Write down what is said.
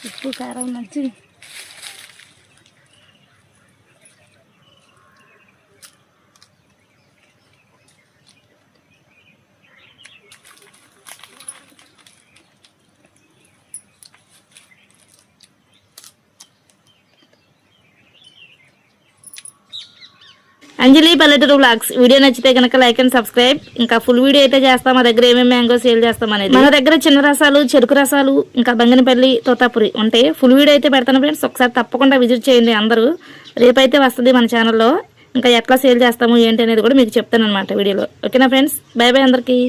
ఉప్పు కారం మంచి అంజలి పల్లెటూరు వ్లాగ్స్ వీడియో నచ్చితే కనుక లైక్ అండ్ సబ్స్క్రైబ్. ఇంకా ఫుల్ వీడియో అయితే చేస్తాం. మా దగ్గర ఏమేమి మ్యాంగో సేల్ చేస్తాం అనేది. మన దగ్గర చిన్న రసాలు, చెరుకు రసాలు, ఇంకా బంగినపల్లి, తోతాపురి ఉంటాయి. ఫుల్ వీడియో అయితే పెడతాను ఫ్రెండ్స్. ఒకసారి తప్పకుండా విజిట్ చేయండి అందరూ. రేపైతే వస్తుంది మన ఛానల్లో. ఇంకా ఎట్లా సేల్ చేస్తాము ఏంటి అనేది కూడా మీకు చెప్తాను అనమాట వీడియోలో. ఓకేనా ఫ్రెండ్స్, బై బై అందరికీ.